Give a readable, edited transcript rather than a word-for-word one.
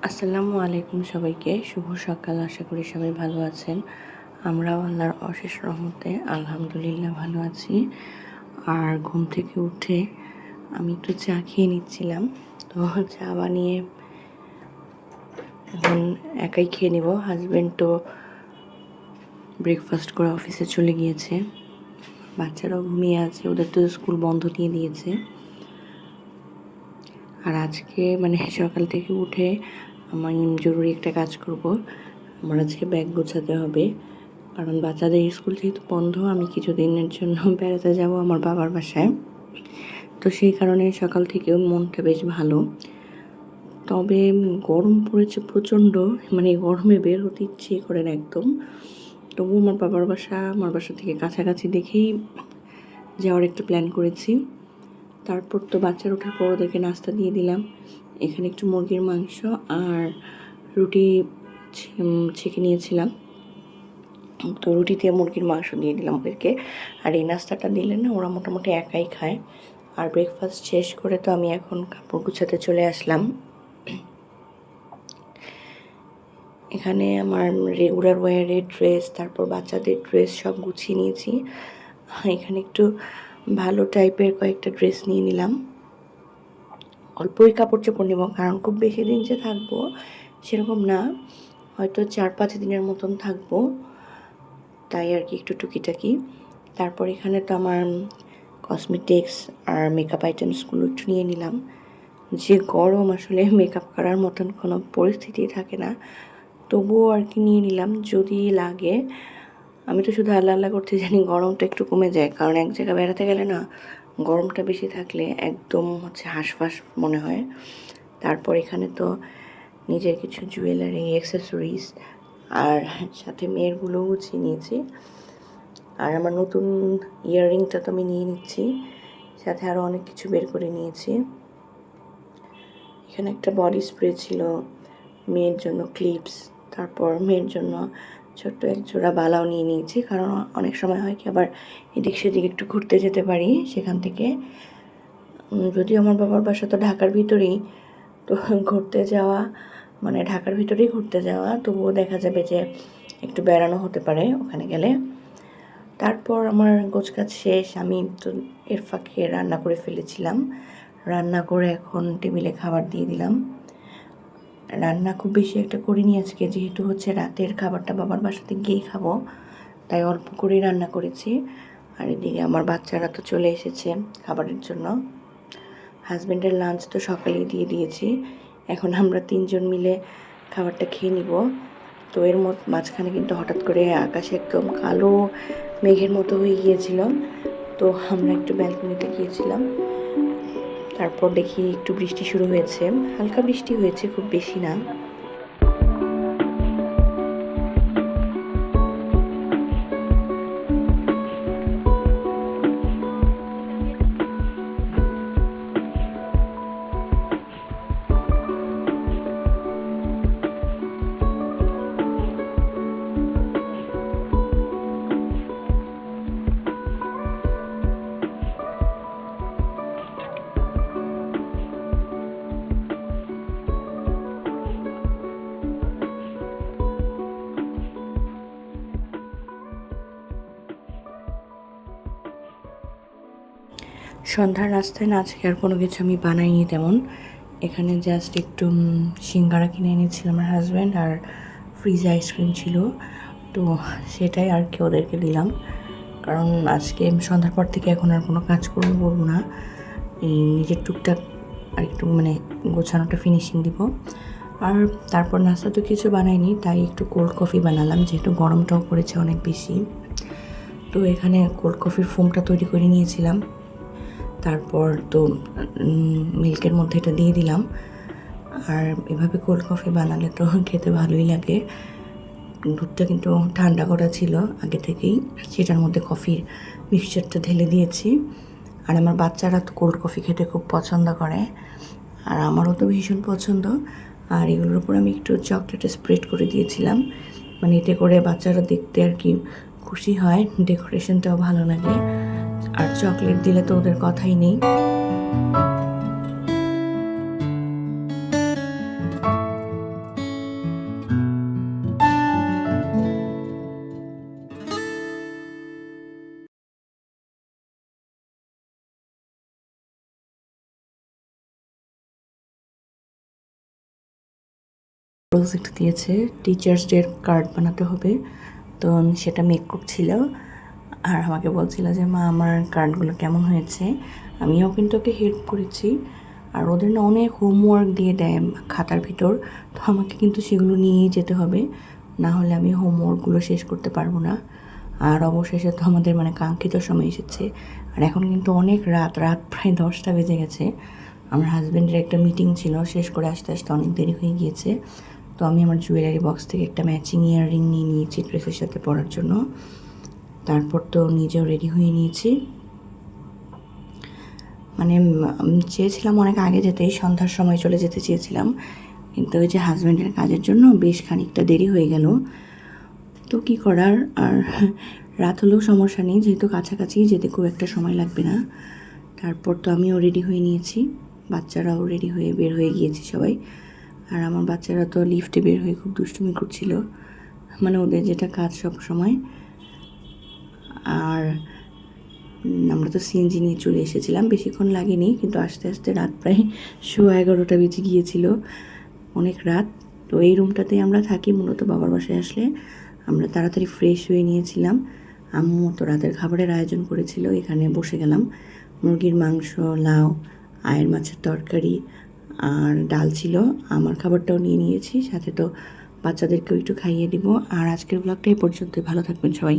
আসসালামু আলাইকুম সবাইকে। শুভ সকাল। আশা করি সবাই ভালো আছেন। আমরাও আল্লাহর অশেষ রহমতে আলহামদুলিল্লাহ ভালো আছি। আর ঘুম থেকে উঠে আমি একটু চা খেয়ে নিচ্ছিলাম। তো চা বানিয়ে এখন একাই খেয়ে নেব। হাজব্যান্ড তো ব্রেকফাস্ট করে অফিসে চলে গিয়েছে। বাচ্চারাও ঘুমিয়ে আছে, ওদের তো স্কুল বন্ধ দিয়ে দিয়েছে। আর আজকে সকাল থেকে উঠে আমি জরুরি একটা কাজ করব। আমার আজকে ব্যাগ গোছাতে হবে, কারণ বাচ্চাদের স্কুল যেহেতু বন্ধ, আমি কিছুদিনের জন্য বেড়াতে যাব আমার বাবার বাসায়। তো সেই কারণে সকাল থেকেও মনটা বেশ ভালো। তবে গরম পড়েছে প্রচণ্ড, গরমে বের হতে ইচ্ছে করে না একদম। তবু আমার বাসা থেকে কাছাকাছি দেখেই যাওয়ার একটা প্ল্যান করেছি। তারপর তো বাচ্চার ওঠার পর ওদেরকে নাস্তা দিয়ে দিলাম। এখানে একটু মুরগির মাংস আর রুটি ছেঁকে নিয়েছিলাম। তো রুটি দিয়ে মুরগির মাংস দিয়ে দিলাম ওদেরকে। আর এই নাস্তাটা দিলে না ওরা মোটামুটি একাই খায়। আর ব্রেকফাস্ট শেষ করে তো আমি এখন কাপড় গুছাতে চলে আসলাম। এখানে আমার রেগুলার ওয়্যারের ড্রেস, তারপর বাচ্চাদের ড্রেস সব গুছিয়ে নিয়েছি। এখানে একটু ভালো টাইপের কয়েকটা ড্রেস নিয়ে নিলাম। অল্পই কাপড় চোপড় নেব, কারণ খুব বেশি দিন যে থাকবো সেরকম না, হয়তো 4-5 দিনের মতন থাকবো, তাই আর কি একটু টুকিটাকি। তারপর এখানে তো আমার কসমেটিক্স আর মেকআপ আইটেমসগুলো একটু নিয়ে নিলাম। যে গরম, আসলে মেকআপ করার মতন কোনো পরিস্থিতি থাকে না, তবুও আর কি নিয়ে নিলাম যদি লাগে। আমি তো শুধু আল্লাহ আল্লাহ করতে জানি গরমটা একটু কমে যায়, কারণ এক জায়গায় বেড়াতে গেলে না গরমটা বেশি থাকলে একদম হাঁসফাঁস মনে হয়। তারপর এখানে তো নিজের কিছু জুয়েলারি, অ্যাক্সেসরিজ আর সাথে মেয়েরগুলোও গুছিয়ে নিয়েছি। আর আমার নতুন ইয়াররিংটা তো আমি নিয়ে নিচ্ছি, সাথে আরও অনেক কিছু বের করে নিয়েছি। এখানে একটা বডি স্প্রে ছিল, মেয়ের জন্য ক্লিপস, তারপর মেয়ের জন্য ছোট্ট এক জোড়া বালাও নিয়ে নিয়েছি, কারণ অনেক সময় হয় কি আবার এদিক সেদিক একটু ঘুরতে যেতে পারি সেখান থেকে। যদিও আমার বাবার বাসা তো ঢাকার ভিতরেই, তো ঘুরতে যাওয়া ঢাকার ভিতরেই ঘুরতে যাওয়া, তবুও দেখা যাবে যে একটু বেড়ানো হতে পারে ওখানে গেলে। তারপর আমার গোছগাছ শেষ, আমি তো এর ফাঁকে রান্না করে ফেলেছিলাম। রান্না করে এখন টেবিলে খাবার দিয়ে দিলাম। রান্না খুব বেশি একটা করিনি আজকে, যেহেতু রাতের খাবারটা বাবার বাসাতে গিয়েই খাবো, তাই অল্প করেই রান্না করেছি। আর এদিকে আমার বাচ্চারা তো চলে এসেছে খাবারের জন্য। হাজব্যান্ডের লাঞ্চ তো সকালেই দিয়ে দিয়েছি, এখন আমরা 3 জন মিলে খাবারটা খেয়ে নিব। তো এর মাঝখানে কিন্তু হঠাৎ করে আকাশে একদম কালো মেঘের মতো হয়ে গিয়েছিল। তো আমরা একটু ব্যালকনিতে গিয়েছিলাম, তারপর দেখি একটু বৃষ্টি শুরু হয়েছে, হালকা বৃষ্টি হয়েছে, খুব বেশি না। সন্ধ্যার নাস্তায় না আজকে আর কোনো কিছু আমি বানাইনি তেমন। এখানে জাস্ট একটু সিঙ্গারা কিনে এনেছিলাম আমার হাজব্যান্ড, আর ফ্রিজে আইসক্রিম ছিল, তো সেটাই আর কি ওদেরকে দিলাম। কারণ আজকে সন্ধ্যার পর থেকে এখন আর কোনো কাজ করবো না, এই নিজের টুকটাক আর একটু গোছানোটা ফিনিশিং দিব। আর তারপর নাস্তা তো কিছু বানাইনি, তাই একটু কোল্ড কফি বানালাম, যেহেতু গরমটাও পড়েছে অনেক বেশি। তো এখানে কোল্ড কফির ফোমটা তৈরি করে নিয়েছিলাম, তারপর তো মিল্কের মধ্যে এটা দিয়ে দিলাম। আর এভাবে কোল্ড কফি বানালে তো খেতে ভালোই লাগে। দুধটা কিন্তু ঠান্ডা করা ছিল আগে থেকেই, সেটার মধ্যে কফির মিক্সচারটা ঢেলে দিয়েছি। আর আমার বাচ্চারা তো কোল্ড কফি খেতে খুব পছন্দ করে, আর আমারও তো ভীষণ পছন্দ। আর এগুলোর উপর আমি একটু চকলেট স্প্রেড করে দিয়েছিলাম, এতে করে বাচ্চারা দেখতে আর কি খুশি হয়, ডেকোরেশনটাও ভালো লাগে। আর চকলেট দিলে তো ওদের কথাই নেই। প্রজেক্ট দিয়েছে, টিচার্স ডের কার্ড বানাতে হবে। তো সেটা মেক করছিল আর আমাকে বলছিল যে মা আমার কার্ডগুলো কেমন হয়েছে। আমিও কিন্তু ওকে হেল্প করেছি। আর ওদের না অনেক হোমওয়ার্ক দিয়ে দেয় খাতার ভিতর, তো আমাকে কিন্তু সেগুলো নিয়েই যেতে হবে, না হলে আমি হোমওয়ার্কগুলো শেষ করতে পারবো না। আর অবশেষে তো আমাদের মানে কাঙ্ক্ষিত সময় এসেছে। আর এখন কিন্তু অনেক রাত প্রায় 10টা বেজে গেছে। আমার হাজব্যান্ডের একটা মিটিং ছিল, শেষ করে আসতে আসতে অনেক দেরি হয়ে গিয়েছে। তো আমি আমার জুয়েলারি বক্স থেকে একটা ম্যাচিং ইয়াররিং নিয়ে নিয়েছি ড্রেসের সাথে পরার জন্য। তারপর তো নিজেও রেডি হয়ে নিয়েছি। মানে চেয়েছিলাম অনেক আগে যেতেই, সন্ধ্যার সময় চলে যেতে চেয়েছিলাম, কিন্তু ওই যে হাজব্যান্ডের কাজের জন্য বেশ খানিকটা দেরি হয়ে গেল। তো কী করার, আর রাত হলেও সমস্যা নেই, যেহেতু কাছাকাছি যেতে খুব একটা সময় লাগবে না। তারপর তো আমিও রেডি হয়ে নিয়েছি, বাচ্চারাও রেডি হয়ে বের হয়ে গিয়েছি সবাই। আর আমার বাচ্চারা তো লিফটে বের হয়ে খুব দুষ্টুমি করছিল, মানে ওদের যেটা কাজ সব সময়। আর আমরা তো সিএনজি নিয়ে চলে এসেছিলাম, বেশিক্ষণ লাগেনি, কিন্তু আস্তে আস্তে রাত প্রায় 11:30 বেজে গিয়েছিল, অনেক রাত। তো এই রুমটাতেই আমরা থাকি মূলত, বাবার বাসায় আসলে আমরা তাড়াতাড়ি ফ্রেশ হয়ে নিয়েছিলাম। আম্মু তো রাতের খাবারের আয়োজন করেছিল, এখানে বসে গেলাম। মুরগির মাংস, লাউ, আয়ের মাছের তরকারি আর ডাল ছিল। আমার খাবারটাও নিয়ে নিয়েছি, সাথে তো বাচ্চাদেরকেও একটু খাইয়ে দিব। আর আজকের ব্লগটা এই পর্যন্তই, ভালো থাকবেন সবাই।